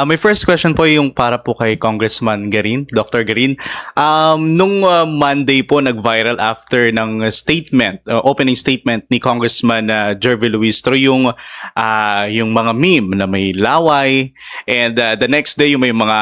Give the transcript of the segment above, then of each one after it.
My first question po yung para po kay Congressman Garin, Dr. Garin. Nung Monday po nag-viral after ng statement, opening statement ni Congressman Jervy Luistro yung mga meme na may laway and the next day yung may mga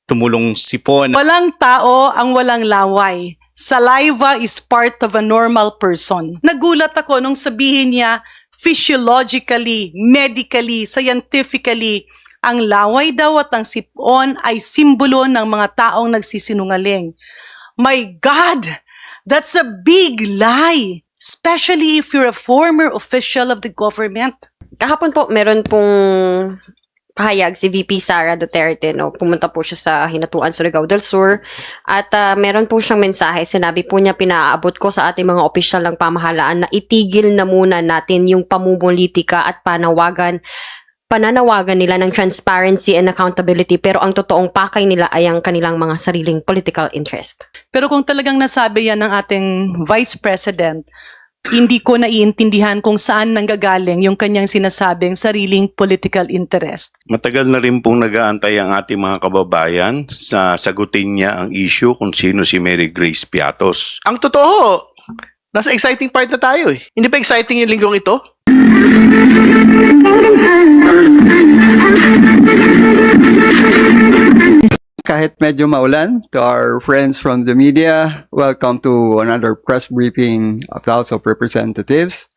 tumulong sipon. Walang tao ang walang laway. Saliva is part of a normal person. Nagulat ako nung sabihin niya, physiologically, medically, scientifically, ang laway daw at ang sipon ay simbolo ng mga taong nagsisinungaling. My God! That's a big lie! Especially if you're a former official of the government. Kahapon po, meron pong pahayag si VP Sara Duterte, no? Pumunta po siya sa Hinatuan, Surigao del Sur, at meron po siyang mensahe. Sinabi po niya, pinaabot ko sa ating mga opisyal ng pamahalaan na itigil na muna natin yung pamumulitika at pananawagan nila ng transparency and accountability, pero ang totoong pakay nila ay ang kanilang mga sariling political interest. Pero kung talagang nasabi yan ng ating Vice President, hindi ko naiintindihan kung saan nanggagaling yung kanyang sinasabing sariling political interest. Matagal na rin pong nag-aantay ang ating mga kababayan sa sagutin niya ang issue kung sino si Mary Grace Piatos. Ang totoo, nasa exciting part na tayo eh. Hindi pa exciting yung linggong ito? Kahit medyo maulan, to our friends from the media, welcome to another press briefing of the House of Representatives.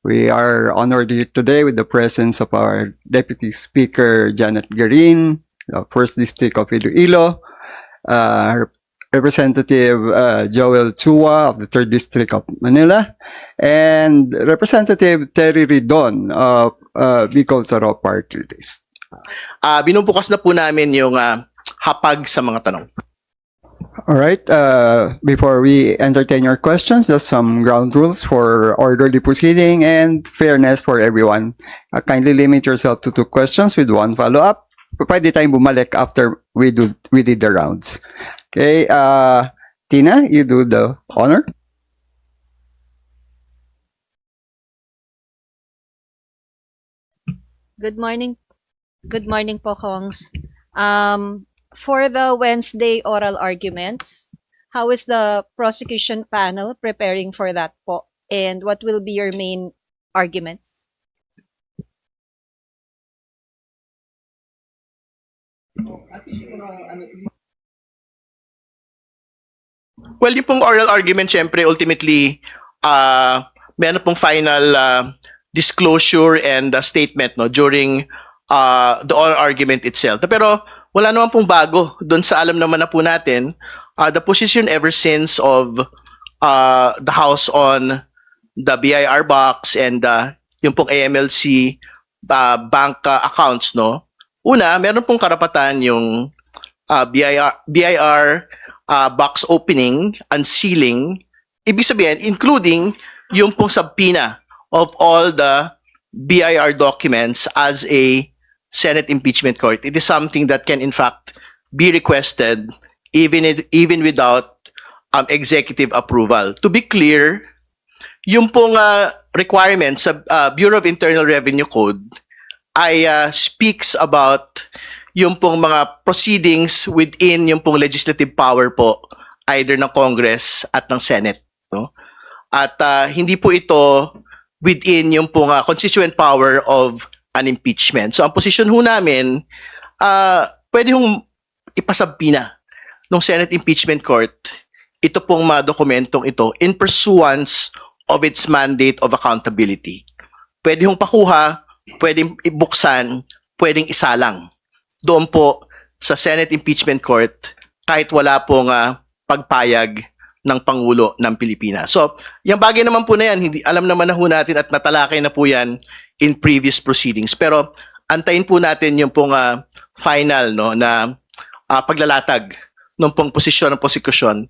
We are honored here today with the presence of our Deputy Speaker, Janet Garin, the 1st District of Iloilo, Representative Joel Chua of the 3rd District of Manila, and Representative Terry Ridon of Bicol Saro Party List. Binubukas na po namin yung hapag sa mga tanong. All right. Before we entertain your questions, just some ground rules for orderly proceeding and fairness for everyone. Kindly limit yourself to 2 questions with 1 follow-up. Pwede tayong bumalik after we did the rounds. Okay. Tina, you do the honor. Good morning. Good morning po, Kongs. For the Wednesday oral arguments, how is the prosecution panel preparing for that po? And what will be your main arguments? Well, yung pong oral argument, syempre, ultimately, meron pong final disclosure and statement no during the oral argument itself. Pero wala naman pong bago doon sa alam naman na po natin, the position ever since of the House on the BIR box and yung pong AMLC bank accounts, no? Una, meron pong karapatan yung BIR box opening, unsealing, ibig sabihin, including yung pong subpoena of all the BIR documents as a Senate impeachment court. It is something that can in fact be requested even without executive approval. To be clear, yung pong requirements sa Bureau of Internal Revenue Code ay speaks about yung pong mga proceedings within yung pong legislative power po either ng Congress at ng Senate, no? At hindi po ito within yung pong constituent power of an impeachment. So ang position ho namin, pwede hong ipasabpina ng Senate Impeachment Court ito pong mga dokumentong ito in pursuance of its mandate of accountability. Pwede hong pakuha, pwedeng ibuksan, pwedeng isalang. Doon po sa Senate Impeachment Court kahit wala pong pagpayag ng Pangulo ng Pilipinas. So, yung bagay naman po na yan, hindi, alam naman na ho natin at natalakay na po yan in previous proceedings. Pero antayin po natin yung pong final no, na paglalatag ng pong posisyon ng prosecution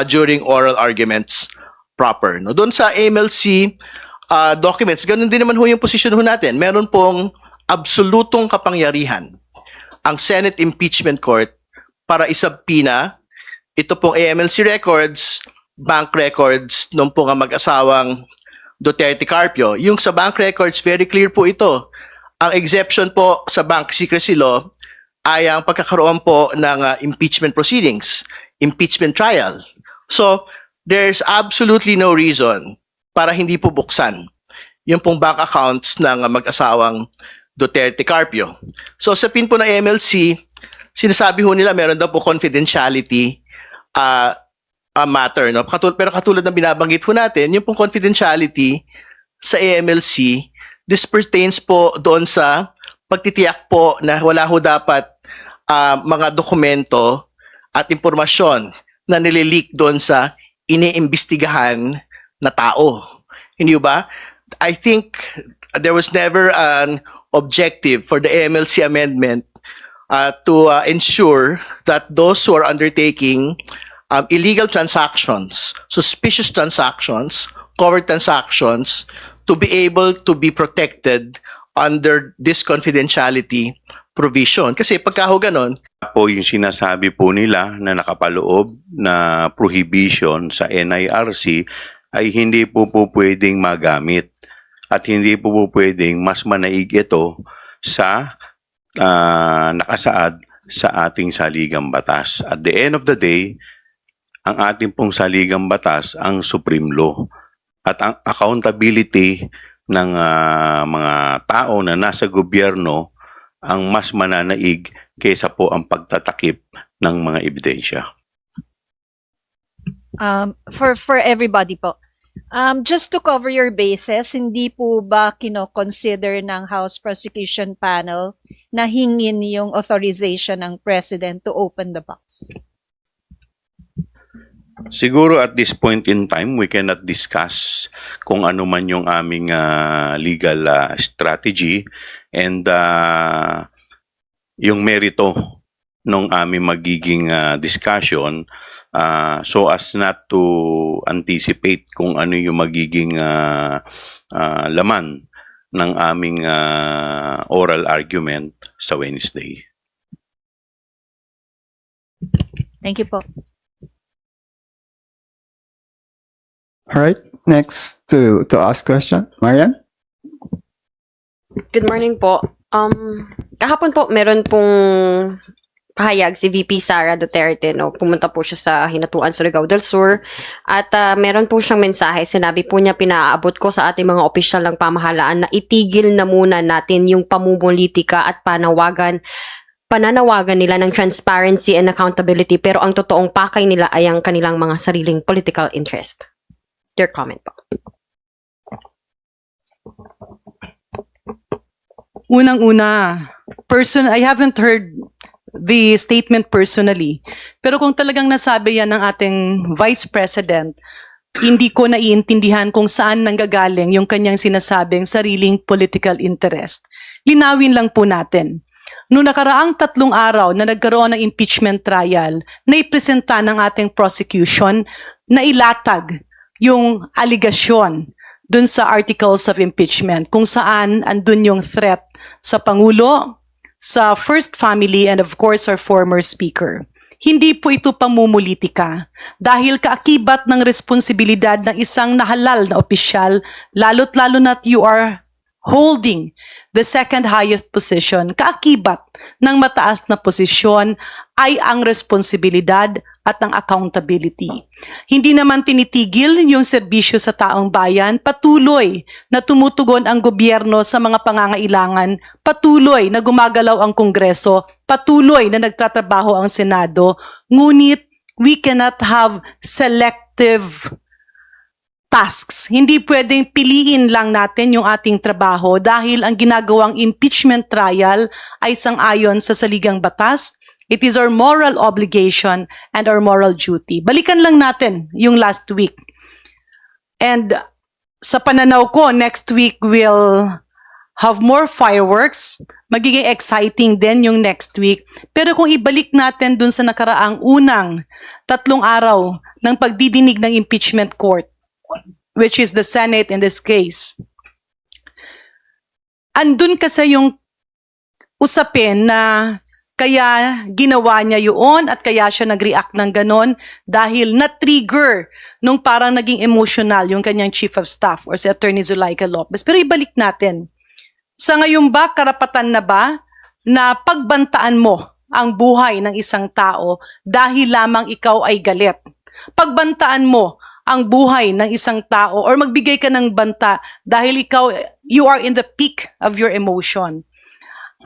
during oral arguments proper. No? Doon sa AMLC documents, ganun din naman ho yung posisyon ho natin. Meron pong absolutong kapangyarihan ang Senate Impeachment Court para isabpina ito pong AMLC records, bank records nung pong mag-asawang Duterte Carpio. Yung sa bank records, very clear po ito. Ang exception po sa bank secrecy law ay ang pagkakaroon po ng impeachment proceedings, impeachment trial. So, there's absolutely no reason para hindi po buksan yung pong bank accounts ng mag-asawang Duterte Carpio. So, sa pin po ng MLC, sinasabi ho nila meron daw po confidentiality matter. No? Pero katulad ng binabanggit ho natin, yung pong confidentiality sa AMLC, this pertains po doon sa pagtitiyak po na wala ho dapat mga dokumento at impormasyon na nilileak doon sa iniimbestigahan na tao. Hindi ba? I think there was never an objective for the AMLC amendment to ensure that those who are undertaking illegal transactions, suspicious transactions, covert transactions, to be able to be protected under this confidentiality provision. Kasi pagka ho ganon, Po yung sinasabi po nila na nakapaloob na prohibition sa NIRC ay hindi po pwedeng magamit at hindi po pwedeng mas manaig ito sa nakasaad sa ating saligang batas. At the end of the day, ang ating pong saligang batas ang supreme law at ang accountability ng mga tao na nasa gobyerno ang mas mananaig kaysa po ang pagtatakip ng mga ebidensya. For everybody po. Just to cover your bases, hindi po ba kino-consider ng House Prosecution Panel na hingin yung authorization ng President to open the box? Siguro at this point in time, we cannot discuss kung ano man yung aming legal strategy and yung merito ng aming magiging discussion so as not to anticipate kung ano yung magiging laman ng aming oral argument sa Wednesday. Thank you po. All right. Next to ask question, Marian. Good morning po. Kahapon po, meron pong pahayag si VP Sara Duterte, no? Pumunta po siya sa Hinatuan, Surigao del Sur. At meron po siyang mensahe. Sinabi po niya, pinaabot ko sa ating mga opisyal ng pamahalaan na itigil na muna natin yung pamumulitika at pananawagan nila ng transparency and accountability. Pero ang totoong pakay nila ay ang kanilang mga sariling political interest. Your comment po. Unang-una, I haven't heard the statement personally. Pero kung talagang nasabi yan ng ating Vice President, hindi ko naiintindihan kung saan nanggagaling yung kanyang sinasabing sariling political interest. Linawin lang po natin. Noong nakaraang 3 araw na nagkaroon ng impeachment trial, naipresenta ng ating prosecution na ilatag yung aligasyon dun sa articles of impeachment kung saan andun yung threat sa Pangulo, sa First Family, and of course our former Speaker. Hindi po ito pamumulitika dahil kaakibat ng responsibilidad ng isang nahalal na opisyal, lalo't lalo na't you are holding the second highest position, kaakibat ng mataas na posisyon ay ang responsibilidad at ang accountability. Hindi naman tinitigil yung serbisyo sa taong bayan, patuloy na tumutugon ang gobyerno sa mga pangangailangan, patuloy na gumagalaw ang Kongreso, patuloy na nagtatrabaho ang Senado, ngunit we cannot have selective tasks. Hindi pwedeng piliin lang natin yung ating trabaho dahil ang ginagawang impeachment trial ay sang-ayon sa saligang batas. It is our moral obligation and our moral duty. Balikan lang natin yung last week. And sa pananaw ko, next week we'll have more fireworks. Magiging exciting din yung next week. Pero kung ibalik natin dun sa nakaraang unang 3 araw ng pagdidinig ng impeachment court, which is the Senate in this case, andun kasi yung usapin na kaya ginawa niya yun at kaya siya nag-react ng ganon dahil na-trigger nung parang naging emotional yung kanyang chief of staff or si Attorney Zulaika Lopez. Pero ibalik natin. Sa ngayon ba, karapatan na ba na pagbantaan mo ang buhay ng isang tao dahil lamang ikaw ay galit. Pagbantaan mo ang buhay ng isang tao or magbigay ka ng banta dahil you are in the peak of your emotion.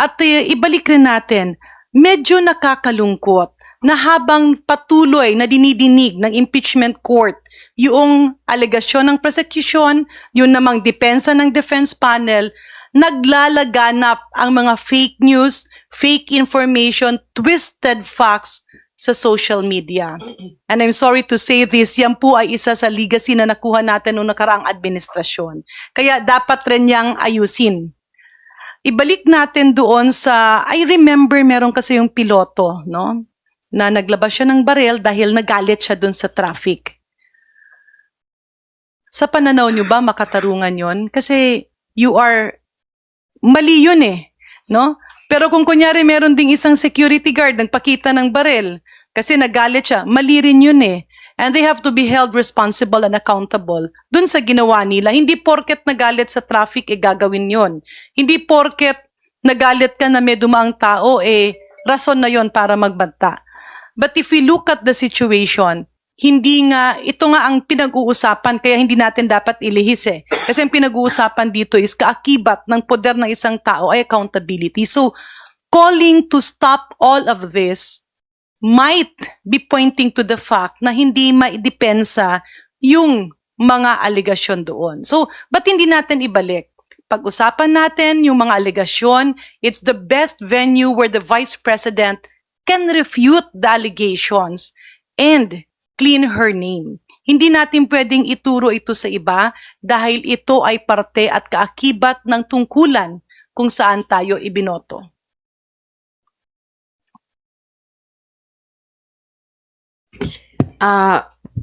At ibalik rin natin, medyo nakakalungkot na habang patuloy na dinidinig ng impeachment court yung alegasyon ng prosecution, yun namang depensa ng defense panel, naglalaganap ang mga fake news, fake information, twisted facts sa social media. And I'm sorry to say this, yan po ay isa sa legacy na nakuha natin noong nakaraang administrasyon. Kaya dapat rin niyang ayusin. Ibalik natin doon sa, I remember meron kasi yung piloto, no? Na naglabas siya ng baril dahil nagalit siya doon sa traffic. Sa pananaw niyo ba makatarungan yon? Kasi mali yun eh, no? Pero kung kunyari meron ding isang security guard nagpakita ng baril kasi nagalit siya, mali rin yun eh. And they have to be held responsible and accountable dun sa ginawa nila. Hindi porket nagalit sa traffic, gagawin yun. Hindi porket nagalit ka na may dumaang tao, rason na yon para magbanta. But if we look at the situation, ito nga ang pinag-uusapan, kaya hindi natin dapat ilihis eh. Kasi ang pinag-uusapan dito is kaakibat ng poder ng isang tao ay accountability. So, calling to stop all of this might be pointing to the fact na hindi maidepensa yung mga alegasyon doon. So, ba't hindi natin ibalik? Pag-usapan natin yung mga alegasyon, it's the best venue where the Vice President can refute the allegations and clean her name. Hindi natin pwedeng ituro ito sa iba dahil ito ay parte at kaakibat ng tungkulan kung saan tayo ibinoto.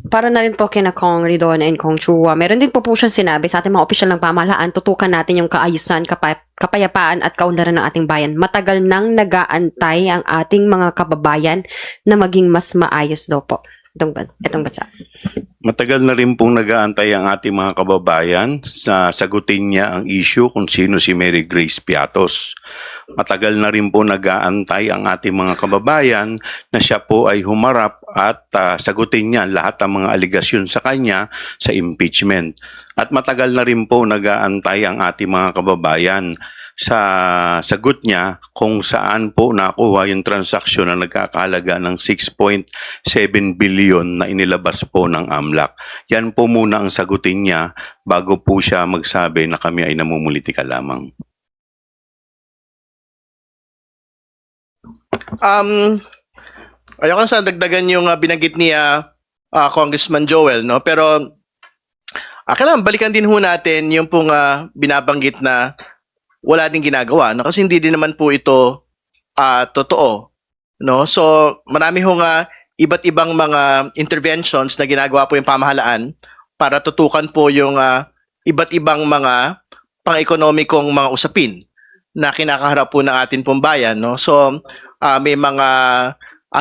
Para na rin po kina Kong Ridon and Kong Chua, meron din po siyang sinabi sa ating mga opisyal ng pamahalaan, tutukan natin yung kaayusan, kapayapaan at kaunlaran ng ating bayan. Matagal nang nagaantay ang ating mga kababayan na maging mas maayos daw po itong bansa. Matagal na rin pong nag-aantay ang ating mga kababayan sa sagutin niya ang issue kung sino si Mary Grace Piatos. Matagal na rin po nag-aantay ang ating mga kababayan na siya po ay humarap at sagutin niya lahat ng mga aligasyon sa kanya sa impeachment. At matagal na rin po nag-aantay ang ating mga kababayan sa sagot niya kung saan po nakuha yung transaksyon na nagkakahalaga ng 6.7 billion na inilabas po ng AMLAC. Yan po muna ang sagutin niya bago po siya magsabi na kami ay namumulitika lamang. Ayoko na sana dagdagan yung binanggit ni Congressman Joel, no? Pero kailangan balikan din ho natin yung pong binabanggit na wala ding ginagawa, no? Kasi hindi din naman po ito totoo, no? So marami hong iba't ibang mga interventions na ginagawa po yung pamahalaan para tutukan po yung iba't ibang mga pang-ekonomikong mga usapin na kinakaharap po ng ating pong bayan, no? So may mga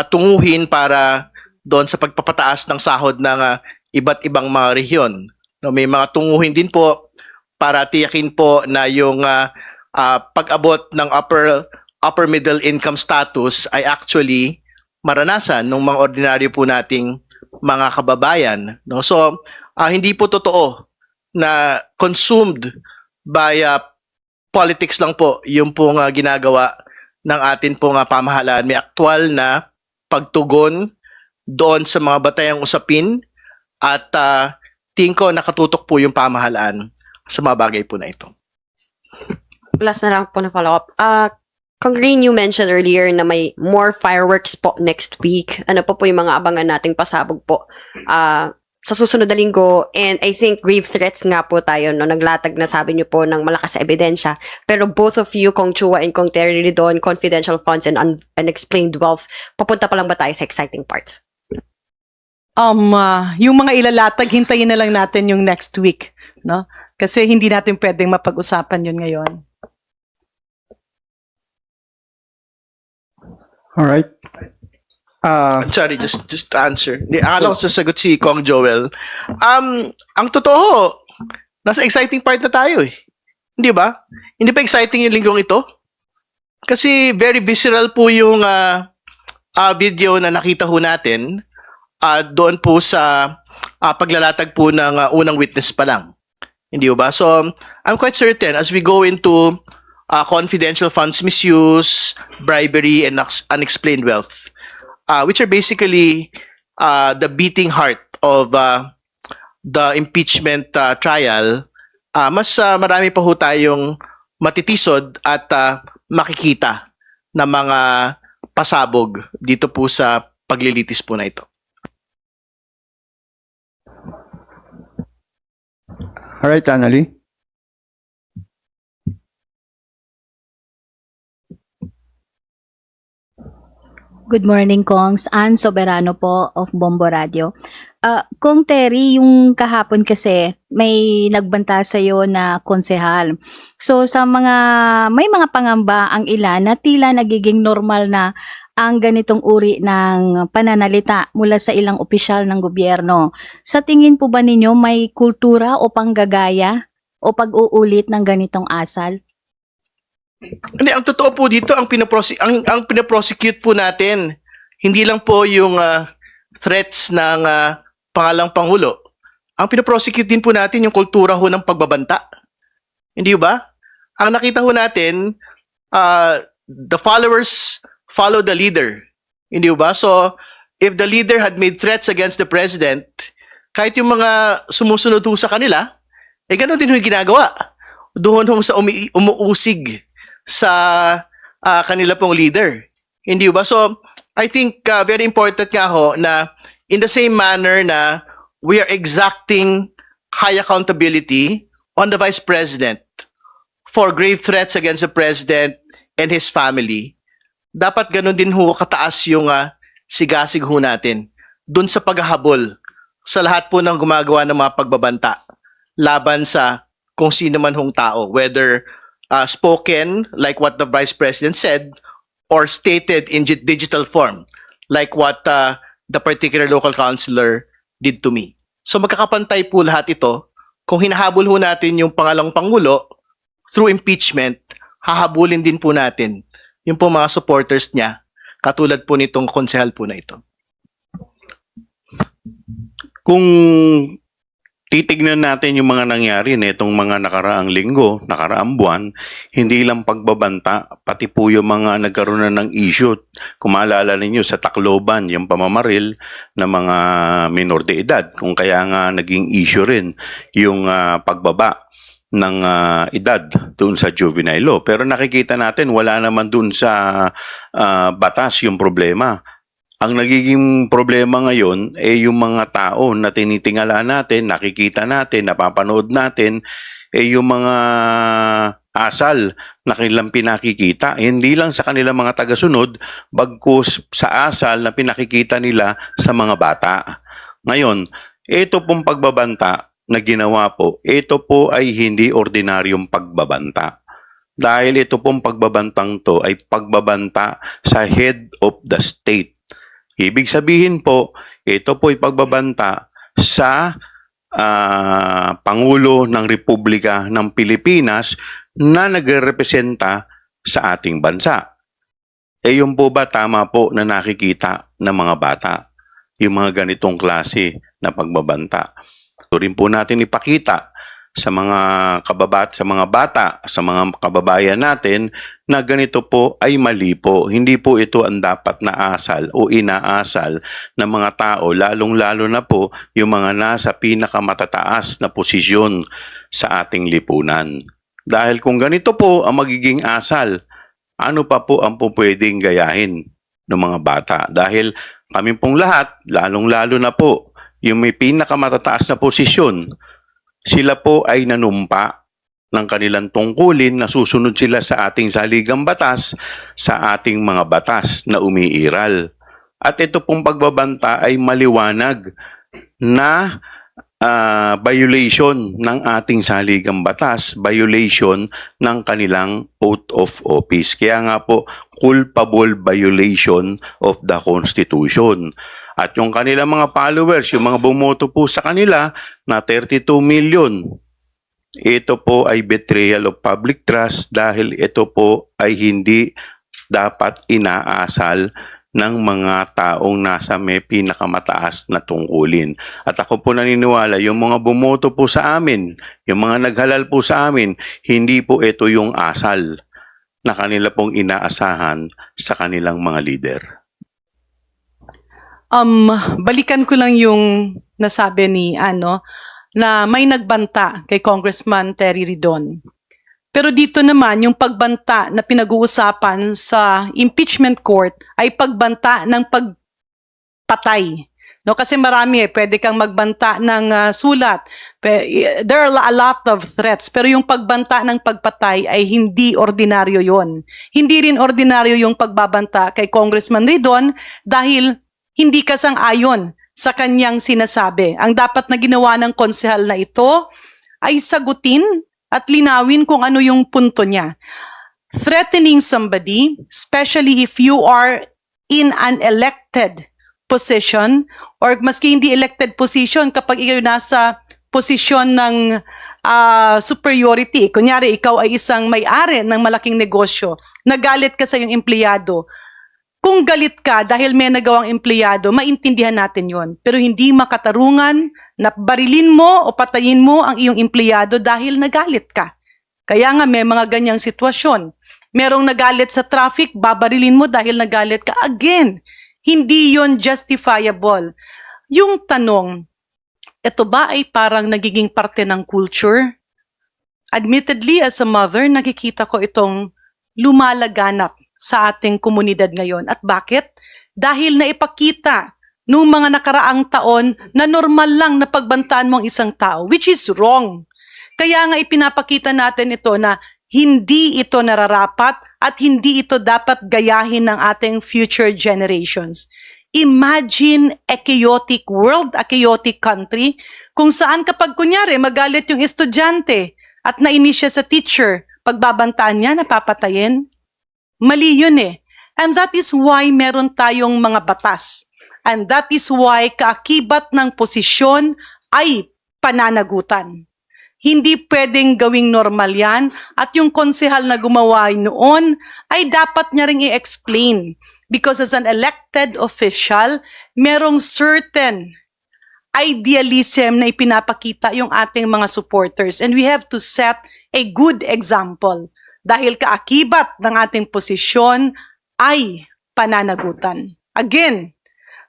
tunguhin para doon sa pagpapataas ng sahod ng iba't ibang mga rehiyon, no? May mga tunguhin din po para tiyakin po na yung pag-abot ng upper middle income status ay actually maranasan ng mga ordinaryo po nating mga kababayan, no? So hindi po totoo na consumed by politics lang po yung pong ginagawa ng atin pong pamahalaan. May aktual na pagtugon doon sa mga batayang usapin at tingin ko nakatutok po yung pamahalaan sa mga bagay po na ito. Last na lang po na follow-up. Kong Green, you mentioned earlier na may more fireworks po next week. Ano po yung mga abangan nating pasabog po sa susunod na linggo? And I think grave threats nga po tayo, no? Naglatag na sabi niyo po ng malakas na ebidensya. Pero both of you, Kong Chua and Kong Terry Ridon, confidential funds and unexplained wealth, papunta pa lang ba tayo sa exciting parts? Yung mga ilalatag, hintayin na lang natin yung next week, no? Kasi hindi natin pwedeng mapag-usapan yun ngayon. All right. Sorry, just to answer. Akala ko sasagot si Kong Joel. Ang totoo, nasa exciting part na tayo eh. Hindi ba? Hindi pa exciting yung linggong ito? Kasi very visceral po yung video na nakita ho natin doon po sa paglalatag po ng unang witness pa lang. Hindi ba? So, I'm quite certain as we go into confidential funds misuse, bribery, and unexplained wealth, which are basically the beating heart of the impeachment trial, mas marami pa ho tayong matitisod at makikita na mga pasabog dito po sa paglilitis po na ito. All right, Annalie. Good morning, Kongs. Ann Soberano po of Bombo Radio. Kong Terry, yung kahapon kasi may nagbanta sa'yo na konsehal. So may mga pangamba ang ilan na tila nagiging normal na ang ganitong uri ng pananalita mula sa ilang opisyal ng gobyerno. Sa tingin po ba ninyo may kultura o panggagaya o pag-uulit ng ganitong asal? Hindi, ang totoo po dito, ang pinaprosecute po natin, hindi lang po yung threats ng pangalang Pangulo. Ang pinaprosecute din po natin yung kultura ho ng pagbabanta. Hindi ba? Ang nakita ho natin, the followers follow the leader. Hindi ba? So, if the leader had made threats against the president, kahit yung mga sumusunod ho sa kanila, gano'n din ho yung ginagawa. Doon ho sa umuusig sa kanila pong leader. Hindi ba? So, I think very important nga ho na in the same manner na we are exacting high accountability on the Vice President for grave threats against the President and his family, dapat ganun din ho kataas yung sigasig ho natin dun sa paghahabol sa lahat po ng gumagawa ng mga pagbabanta laban sa kung sino man hong tao, whether spoken like what the Vice President said or stated in digital form like what the particular local councilor did to me. So magkakapantay po lahat ito. Kung hinahabol ho natin yung pangalang Pangulo through impeachment, hahabulin din po natin yung po mga supporters niya, katulad po nitong konsehal po na ito. Kung titignan natin yung mga nangyari nitong mga nakaraang linggo, nakaraang buwan, hindi lang pagbabanta, pati po yung mga nagkaroon na ng issue. Kung maalala ninyo sa Tacloban, yung pamamaril ng mga minor de edad, kung kaya nga naging issue rin yung pagbaba ng edad doon sa juvenile law. Pero nakikita natin wala naman doon sa batas yung problema. Ang nagiging problema ngayon ay yung mga tao na tinitingala natin, nakikita natin, napapanood natin, ay yung mga asal na kanilang pinakikita. Hindi lang sa kanilang mga tagasunod, bagkus sa asal na pinakikita nila sa mga bata. Ngayon, ito pong pagbabanta na ginawa po, ito po ay hindi ordinaryong pagbabanta. Dahil ito pong pagbabantang to ay pagbabanta sa head of the state. Ibig sabihin po, ito po ay pagbabanta sa Pangulo ng Republika ng Pilipinas na nagrepresenta sa ating bansa. Yun po ba tama po na nakikita ng mga bata? Yung mga ganitong klase na pagbabanta. Ito rin po natin ipakita sa mga bata, sa mga kababayan natin na ganito po ay mali po. Hindi po ito ang dapat na asal o inaasal ng mga tao, lalong-lalo na po yung mga nasa pinakamatataas na posisyon sa ating lipunan. Dahil kung ganito po ang magiging asal, ano pa po ang pwedeng gayahin ng mga bata? Dahil kami pong lahat, lalong-lalo na po yung may pinakamatataas na posisyon, sila po ay nanumpa ng kanilang tungkulin na susunod sila sa ating saligang batas, sa ating mga batas na umiiral. At ito pong pagbabanta ay maliwanag na violation ng ating saligang batas, violation ng kanilang oath of office. Kaya nga po, culpable violation of the Constitution. At yung kanilang mga followers, yung mga bumoto po sa kanila na 32 million, ito po ay betrayal of public trust dahil ito po ay hindi dapat inaasal ng mga taong nasa may pinakamataas na tungkulin. At ako po naniniwala, yung mga bumoto po sa amin, yung mga naghalal po sa amin, hindi po ito yung asal na kanila pong inaasahan sa kanilang mga leader. Balikan ko lang yung nasabi ni na may nagbanta kay Congressman Terry Ridon. Pero dito naman, yung pagbanta na pinag-uusapan sa impeachment court ay pagbanta ng pagpatay. No, kasi marami pwede kang magbanta ng sulat. There are a lot of threats, pero yung pagbanta ng pagpatay ay hindi ordinaryo yon. Hindi rin ordinaryo yung pagbabanta kay Congressman Ridon dahil hindi kasang-ayon sa kanyang sinasabi. Ang dapat na ginawa ng konsehal na ito ay sagutin at linawin kung ano yung punto niya. Threatening somebody, especially if you are in an elected position or maski hindi elected position, kapag ikaw nasa posisyon ng superiority, kunyari ikaw ay isang may-ari ng malaking negosyo, nagalit ka sa iyong empleyado, kung galit ka dahil may nagawang empleyado, maintindihan natin yon. Pero hindi makatarungan na barilin mo o patayin mo ang iyong empleyado dahil nagalit ka. Kaya nga may mga ganyang sitwasyon. Merong nagalit sa traffic, babarilin mo dahil nagalit ka. Again, hindi yon justifiable. Yung tanong, ito ba ay parang nagiging parte ng culture? Admittedly, as a mother, nakikita ko itong lumalaganap sa ating komunidad ngayon. At bakit? Dahil naipakita noong mga nakaraang taon na normal lang na pagbantaan mo ang isang tao, which is wrong. Kaya nga ipinapakita natin ito na hindi ito nararapat at hindi ito dapat gayahin ng ating future generations. Imagine a chaotic world, a chaotic country, kung saan kapag kunyari magalit yung estudyante at nainis siya sa teacher, pagbabantaan niya, napapatayin. Mali yun eh. And that is why meron tayong mga batas. And that is why kaakibat ng posisyon ay pananagutan. Hindi pwedeng gawing normal yan at yung konsehal na gumawa noon ay dapat niya ring i-explain. Because as an elected official, merong certain idealism na ipinapakita yung ating mga supporters. And we have to set a good example. Dahil kaakibat ng ating posisyon ay pananagutan. Again,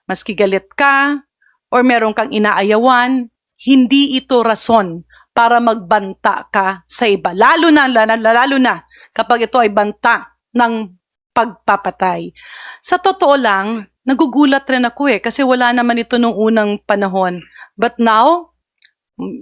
maski galit ka or meron kang inaayawan, hindi ito rason para magbanta ka sa iba. Lalo na kapag ito ay banta ng pagpapatay. Sa totoo lang, nagugulat rin ako kasi wala naman ito nung unang panahon. But now,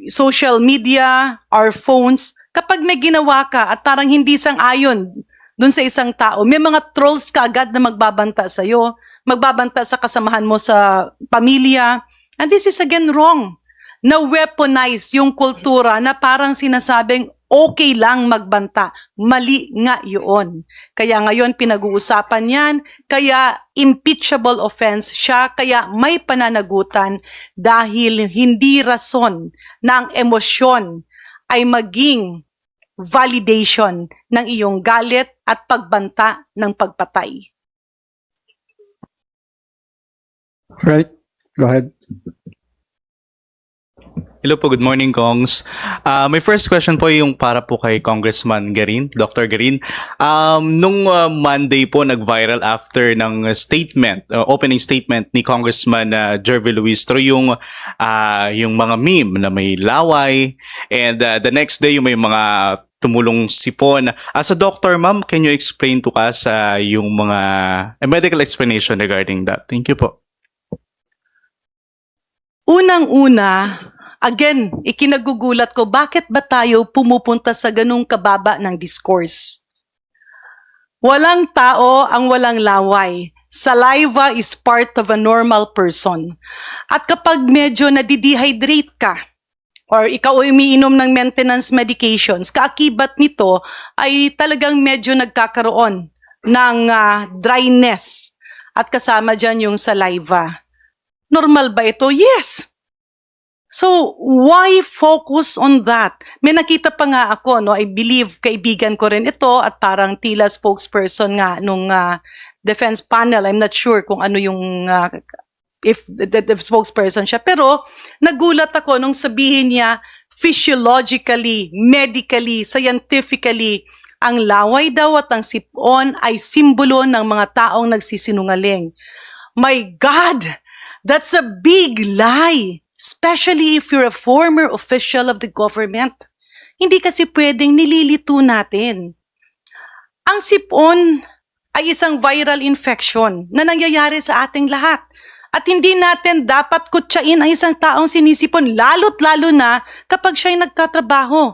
social media, our phones, kapag may ginawa ka at parang hindi sang-ayon dun sa isang tao, may mga trolls ka agad na magbabanta sa'yo, magbabanta sa kasamahan mo sa pamilya. And this is again wrong. Na-weaponize yung kultura na parang sinasabing okay lang magbanta. Mali nga yun. Kaya ngayon pinag-uusapan yan, kaya impeachable offense siya, kaya may pananagutan dahil hindi rason na ang emosyon ay maging validation ng iyong galit at pagbanta ng pagpatay. Right. Go ahead. Hello po, good morning, Kongs. My first question po yung para po kay Congressman Garin, Dr. Garin. Nung Monday po, nag-viral after ng statement, opening statement ni Congressman Jervy Luistro, yung mga meme na may laway, and the next day, yung may mga tumulong sipon. As a doctor, ma'am, can you explain to us yung mga medical explanation regarding that? Thank you po. Unang-una, again, ikinagugulat ko, bakit ba tayo pumupunta sa ganung kababa ng discourse? Walang tao ang walang laway. Saliva is part of a normal person. At kapag medyo nadidehydrate ka, or ikaw ay umiinom ng maintenance medications, kaakibat nito ay talagang medyo nagkakaroon ng dryness at kasama dyan yung saliva. Normal ba ito? Yes. So, why focus on that? May nakita pa nga ako, no? I believe kaibigan ko rin ito at parang tila spokesperson nga nung defense panel. I'm not sure kung ano yung if the spokesperson siya. Pero nagulat ako nung sabihin niya physiologically, medically, scientifically, ang laway daw at ang sipon ay simbolo ng mga taong nagsisinungaling. My God! That's a big lie! Especially if you're a former official of the government. Hindi kasi pwedeng nililito natin. Ang sipon ay isang viral infection na nangyayari sa ating lahat. At hindi natin dapat kutsain ang isang taong sinisipon, lalo't lalo na kapag siya'y nagtatrabaho.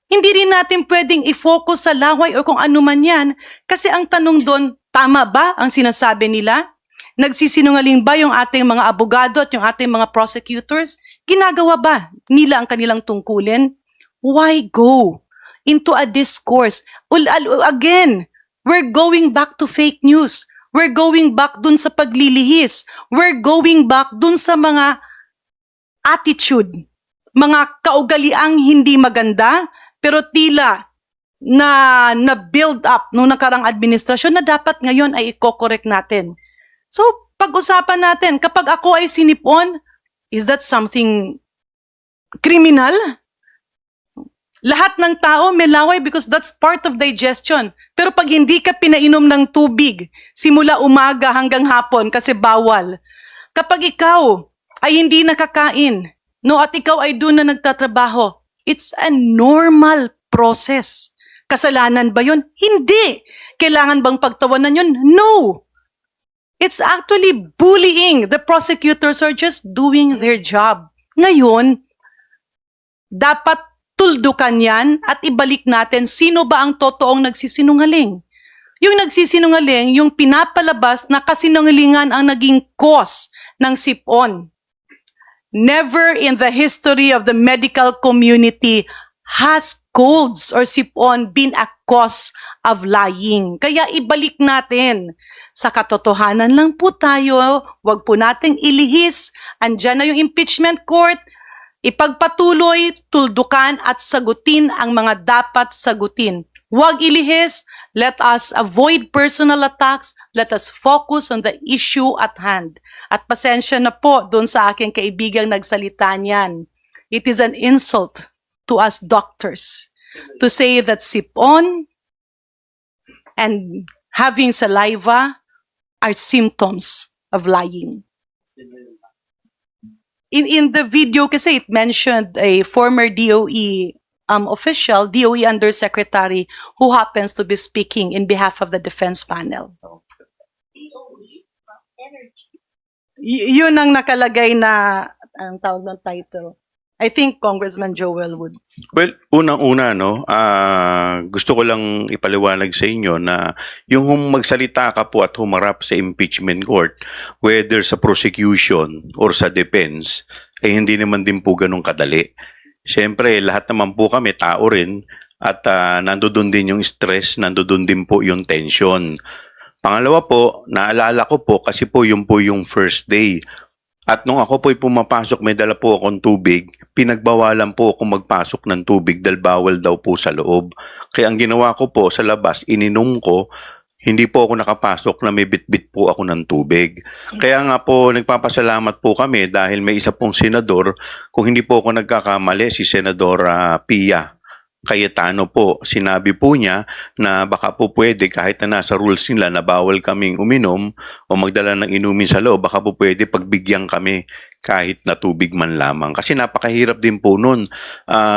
Hindi rin natin pwedeng i-focus sa laway o kung ano man yan, kasi ang tanong doon, tama ba ang sinasabi nila? Nagsisinungaling ba yung ating mga abogado at yung ating mga prosecutors? Ginagawa ba nila ang kanilang tungkulin? Why go into a discourse? Again, we're going back to fake news. We're going back dun sa paglilihis. We're going back dun sa mga attitude, mga kaugaliang hindi maganda, pero tila na build up nung nakarang administrasyon na dapat ngayon ay i-correct natin. So, pag-usapan natin, kapag ako ay sinipon, is that something criminal? Lahat ng tao may laway because that's part of digestion. Pero pag hindi ka pinainom ng tubig, simula umaga hanggang hapon kasi bawal. Kapag ikaw ay hindi nakakain, no, at ikaw ay doon na nagtatrabaho, it's a normal process. Kasalanan ba yun? Hindi. Kailangan bang pagtawanan yun? No. It's actually bullying. The prosecutors are just doing their job. Ngayon, dapat tuldukan yan at ibalik natin sino ba ang totoong nagsisinungaling. Yung nagsisinungaling, yung pinapalabas na kasinungalingan ang naging cause ng sipon. Never in the history of the medical community has colds or sipon been a cause of lying. Kaya ibalik natin. Sa katotohanan lang po tayo, wag po nating ilihis. Andyan na yung impeachment court. Ipagpatuloy, tuldukan at sagutin ang mga dapat sagutin. Wag ilihis. Let us avoid personal attacks. Let us focus on the issue at hand. At pasensya na po doon sa aking kaibigang nagsalita niyan. It is an insult to us doctors to say that sipon and having saliva are symptoms of lying. In the video kasi it mentioned a former DOE official, DOE Undersecretary, who happens to be speaking in behalf of the defense panel. Yun ang nakalagay na, ang tawag ng title. I think Congressman Joel would. Well, unang-una, no, gusto ko lang ipaliwanag sa inyo na yung magsalita ka po at humarap sa impeachment court, whether sa prosecution or sa defense, ay hindi naman din po ganun kadali. Siyempre, lahat naman po kami, tao rin, at nandoon din yung stress, nandoon din po yung tension. Pangalawa po, naalala ko po kasi po yung first day. At nung ako po'y pumapasok, may dala po akong tubig, pinagbawalan po akong magpasok ng tubig dahil bawal daw po sa loob. Kaya ang ginawa ko po sa labas, ininom ko, hindi po ako nakapasok na may bitbit po ako ng tubig. Kaya nga po, nagpapasalamat po kami dahil may isa pong senador, kung hindi po ako nagkakamali, si Senador Pia Cayetano po, sinabi po niya na baka po pwede kahit na nasa rules nila na bawal kaming uminom o magdala ng inumin sa loob, baka po pwede pagbigyan kami kahit na tubig man lamang. Kasi napakahirap din po nun.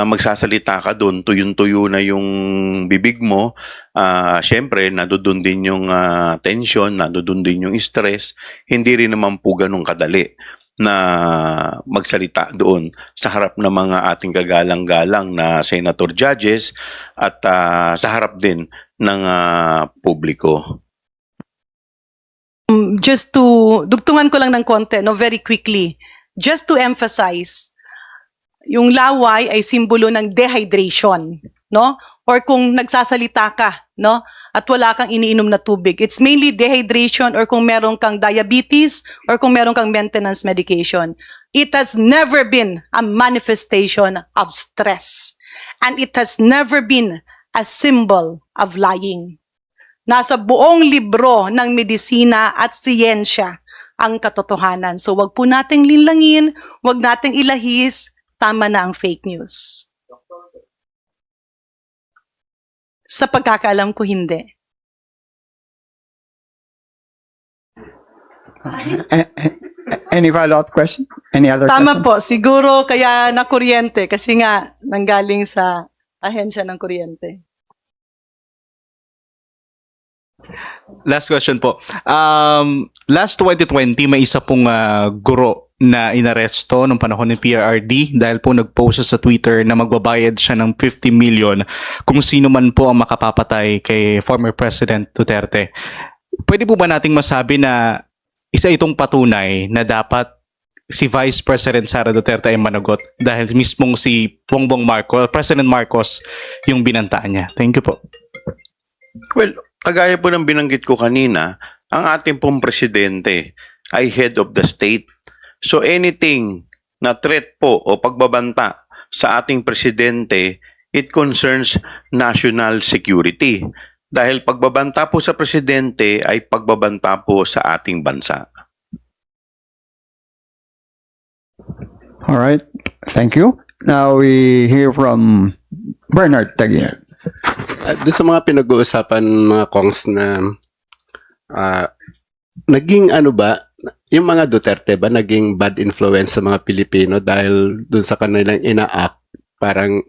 Magsasalita ka doon, tuyong-tuyo na yung bibig mo. Siyempre, nandoon din yung tension, nandoon din yung stress. Hindi rin naman po ganun kadali na magsalita doon sa harap ng mga ating kagalang-galang na senator judges at sa harap din ng publiko. Just to, dugtungan ko lang ng konti, no, very quickly. Just to emphasize, yung laway ay simbolo ng dehydration, no? Or kung nagsasalita ka no? At wala kang iniinom na tubig. It's mainly dehydration or kung meron kang diabetes or kung meron kang maintenance medication. It has never been a manifestation of stress. And it has never been a symbol of lying. Nasa buong libro ng medisina at siyensya ang katotohanan. So wag po nating linlangin, wag nating ilahis, tama na ang fake news. Sa pagkakaalam ko, hindi. Any follow-up question? Any other Tama question? po, siguro kaya nakuryente kasi nga nanggaling sa ahensya ng kuryente. Last question po. Last 2020, may isa pong guro na inaresto nung panahon ng PRRD dahil po nag-post siya sa Twitter na magbabayad siya ng 50 million kung sino man po ang makapapatay kay former President Duterte. Pwede po ba nating masabi na isa itong patunay na dapat si Vice President Sara Duterte ay managot dahil mismong si Bongbong Marcos, President Marcos, yung binantaan niya? Thank you po. Well, kagaya po ng binanggit ko kanina, ang ating pong presidente ay head of the state. So anything na threat po o pagbabanta sa ating presidente, it concerns national security. Dahil pagbabanta po sa presidente ay pagbabanta po sa ating bansa. All right. Thank you. Now we hear from Bernard Taguig. Doon sa mga pinag-uusapan mga kongs na naging ano ba, yung mga Duterte ba naging bad influence sa mga Pilipino dahil doon sa kanilang ina-act, parang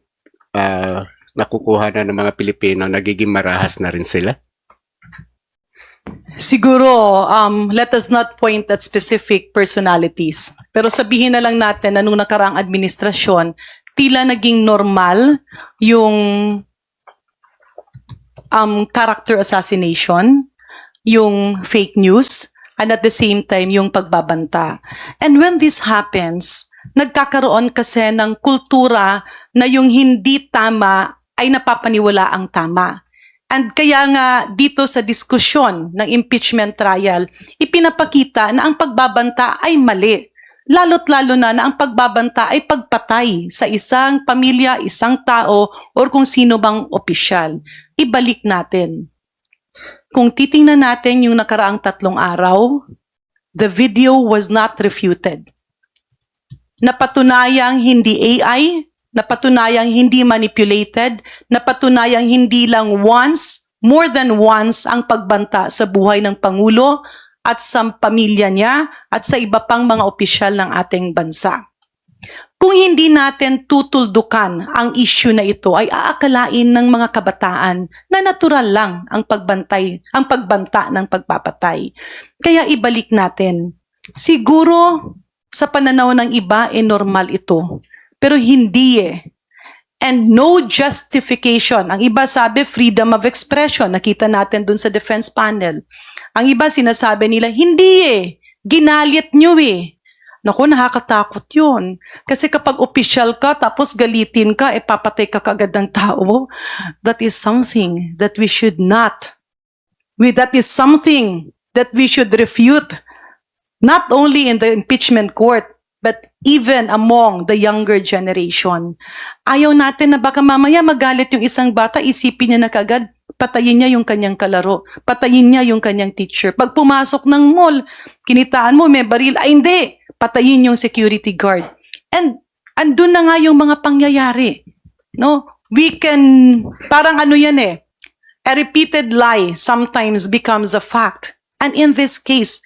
nakukuha na ng mga Pilipino, nagiging marahas na rin sila? Siguro, let us not point at specific personalities. Pero sabihin na lang natin na nung nakaraang administrasyon, tila naging normal yung character assassination, yung fake news, and at the same time, yung pagbabanta. And when this happens, nagkakaroon kasi ng kultura na yung hindi tama ay napapaniwala ang tama. And kaya nga dito sa diskusyon ng impeachment trial, ipinapakita na ang pagbabanta ay mali. Lalo't lalo na ang pagbabanta ay pagpatay sa isang pamilya, isang tao, or kung sino bang opisyal. Ibalik natin. Kung titingnan natin yung nakaraang 3 araw, the video was not refuted. Napatunayang hindi AI, napatunayang hindi manipulated, napatunayang hindi lang once, more than once ang pagbanta sa buhay ng Pangulo at sa pamilya niya at sa iba pang mga opisyal ng ating bansa. Kung hindi natin tutuldukan ang issue na ito ay aakalain ng mga kabataan na natural lang ang pagbanta ng pagpapatay. Kaya ibalik natin. Siguro sa pananaw ng iba normal ito. Pero hindi And no justification. Ang iba sabi freedom of expression. Nakita natin dun sa defense panel. Ang iba sinasabi nila, hindi ginalit nyo Naku, nakakatakot yun. Kasi kapag official ka, tapos galitin ka, papatay ka kagad ng tao, that is something that we should not. That is something that we should refute. Not only in the impeachment court, but even among the younger generation. Ayaw natin na baka mamaya magalit yung isang bata, isipin niya na kagad, patayin niya yung kanyang kalaro, patayin niya yung kanyang teacher. Pag pumasok ng mall, kinitaan mo, may baril, ay hindi, patayin yung security guard. And andun na nga yung mga pangyayari. No? We can, parang ano yan a repeated lie sometimes becomes a fact. And in this case,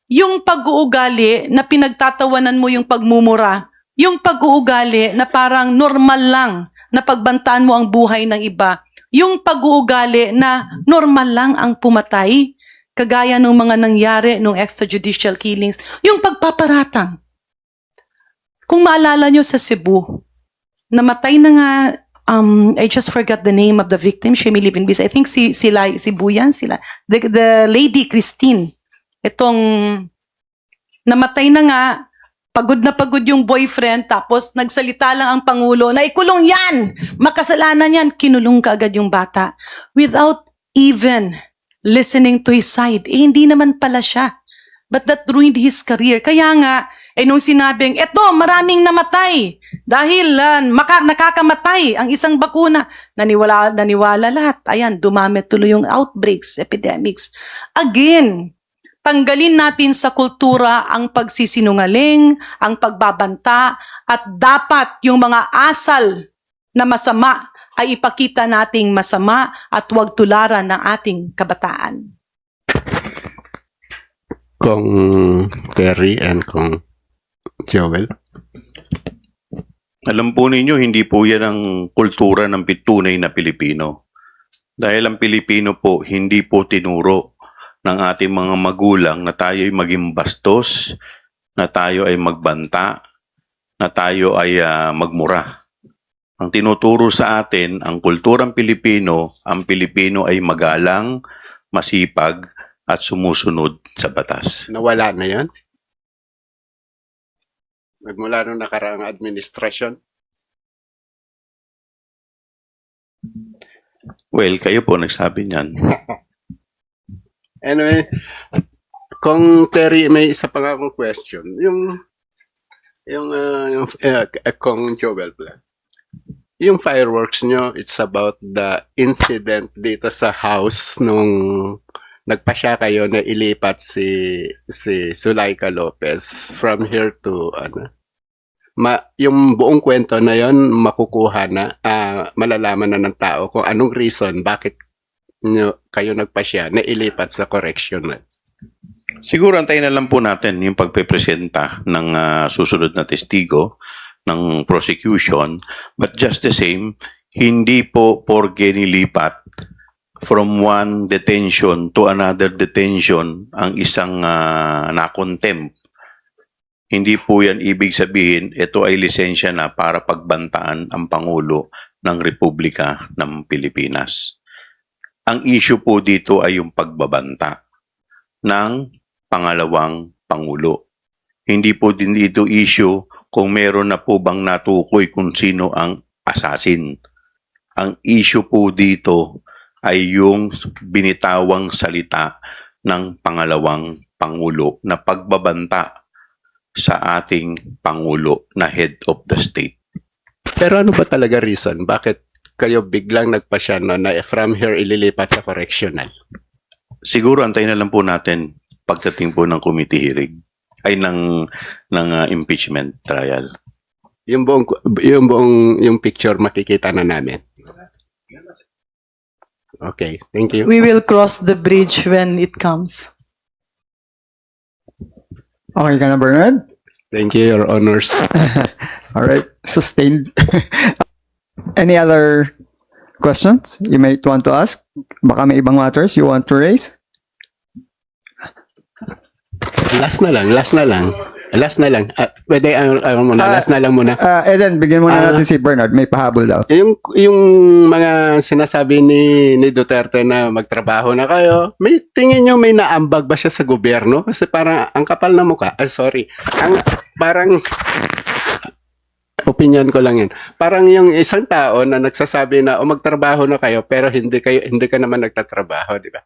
yung pag-uugali na pinagtatawanan mo yung pagmumura, yung pag-uugali na parang normal lang na pagbantaan mo ang buhay ng iba, yung pag-uugali na normal lang ang pumatay, kagaya ng mga nangyari nung extrajudicial killings, yung pagpaparatang. Kung maalala nyo sa Cebu, namatay na nga, I just forgot the name of the victim, she may live in Bis. I think si Buyan, the lady Christine, itong namatay na nga pagod na pagod yung boyfriend, tapos nagsalita lang ang Pangulo na ikulong yan! Makasalanan yan! Kinulong ka agad yung bata. Without even listening to his side. Hindi naman pala siya. But that ruined his career. Kaya nga, nung sinabing, eto, maraming namatay. Dahil nakakamatay ang isang bakuna. Naniwala lahat. Ayan, dumami tuloy yung outbreaks, epidemics. Again, tanggalin natin sa kultura ang pagsisinungaling, ang pagbabanta, at dapat yung mga asal na masama ay ipakita nating masama at huwag tularan ng ating kabataan. Kung Terry and kung Joel. Alam po ninyo, hindi po yan ang kultura ng tunay na Pilipino. Dahil ang Pilipino po, hindi po tinuro ng ating mga magulang na tayo ay maging bastos, na tayo ay magbanta, na tayo ay magmura. Ang tinuturo sa atin, ang kulturang Pilipino, ang Pilipino ay magalang, masipag, at sumusunod sa batas. Nawala na yan? Magmula nung nakaraang administrasyon? Well, kayo po nagsabi niyan. Anyway, kung Terry, may isa pa nga akong question. Kung Joel pala. Yung fireworks nyo, it's about the incident dito sa house nung nagpasya kayo na ilipat si Zulaika Lopez from here to yung buong kwento na yon makukuha na, malalaman na ng tao kung anong reason bakit kayo nagpasya na ilipat sa correctional. Siguro antayin na lang po natin yung pagpepresenta ng susunod na testigo ng prosecution, but just the same, hindi po porke nilipat from one detention to another detention ang isang na-contempt. Hindi po yan ibig sabihin, ito ay lisensya na para pagbantaan ang Pangulo ng Republika ng Pilipinas. Ang issue po dito ay yung pagbabanta ng pangalawang Pangulo. Hindi po din dito issue kung meron na po bang natukoy kung sino ang assassin. Ang issue po dito ay yung binitawang salita ng pangalawang Pangulo na pagbabanta sa ating Pangulo na head of the state. Pero ano ba talaga reason? Bakit kayo biglang nagpasya na from here ililipat sa correctional? Siguro antayin na lang po natin pagdating po ng committee hearing ay ng impeachment trial. Yung picture makikita na namin. Okay, thank you. We will cross the bridge when it comes. Okay ka na, Bernard? Thank you, Your Honors. All right, sustained. Any other questions you might want to ask? Baka may ibang matters you want to raise? Last na lang. Pwede, last na lang muna. Eden, bigyan muna natin si Bernard. May pahabol daw. Yung mga sinasabi ni Duterte na magtrabaho na kayo, tingin nyo may naambag ba siya sa gobyerno? Kasi parang ang kapal na mukha. Parang opinion ko lang yun. Parang yung isang tao na nagsasabi na magtrabaho na kayo pero hindi ka naman nagtatrabaho, di ba?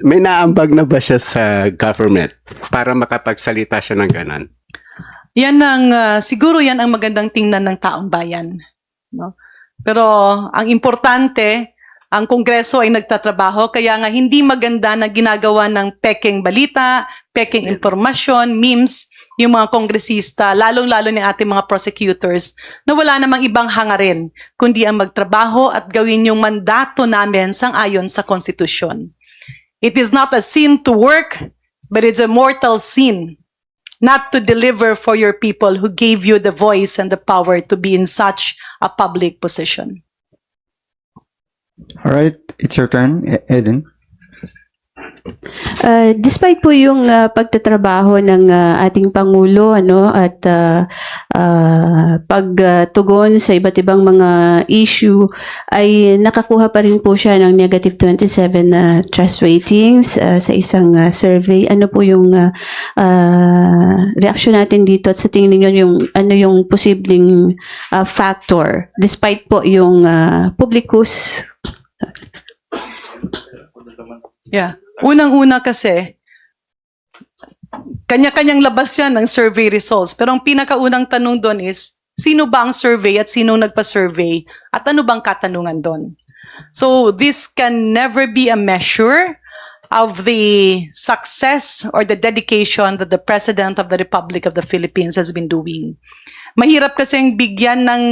May naambag na ba siya sa government para makapagsalita siya ng ganon? Siguro yan ang magandang tingnan ng taong bayan. No? Pero ang importante, ang Kongreso ay nagtatrabaho, kaya nga hindi maganda na ginagawa ng pekeng balita, pekeng impormasyon, memes, yung mga kongresista, lalong-lalo ng ating mga prosecutors, na wala namang ibang hangarin, kundi ang magtrabaho at gawin yung mandato namin sang-ayon sa konstitusyon. It is not a sin to work, but it's a mortal sin not to deliver for your people who gave you the voice and the power to be in such a public position. All right, it's your turn, Eden. Despite po yung pagtatrabaho ng ating Pangulo at pagtugon sa iba't ibang mga issue, ay nakakuha pa rin po siya ng negative 27 trust ratings sa isang survey. Ano po yung reaction natin dito at sa tingin niyo yung posibleng factor despite po yung publicus? Yeah. Unang-una kasi, kanya-kanyang labas yan ng survey results. Pero ang pinakaunang tanong doon is, sino ba ang survey at sino nagpa-survey? At ano bang katanungan doon? So, this can never be a measure of the success or the dedication that the President of the Republic of the Philippines has been doing. Mahirap kasing bigyan ng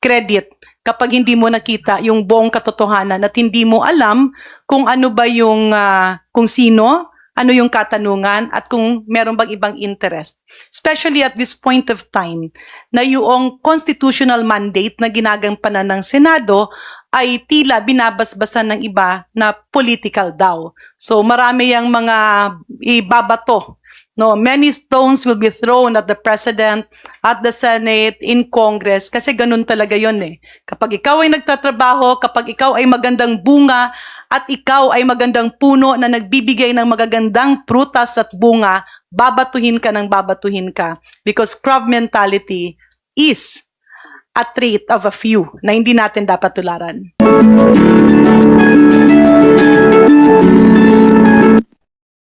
credit kapag hindi mo nakita yung buong katotohanan at hindi mo alam kung ano ba yung, kung sino, ano yung katanungan, at kung meron bang ibang interest. Especially at this point of time, na yung constitutional mandate na ginagampanan ng Senado ay tila binabasbasan ng iba na political daw. So marami yung mga ibabato. No, many stones will be thrown at the President, at the Senate, in Congress, kasi ganun talaga yon eh. Kapag ikaw ay nagtatrabaho, kapag ikaw ay magandang bunga, at ikaw ay magandang puno na nagbibigay ng magagandang prutas at bunga, babatuhin ka ng babatuhin ka. Because crab mentality is a trait of a few na hindi natin dapat tularan.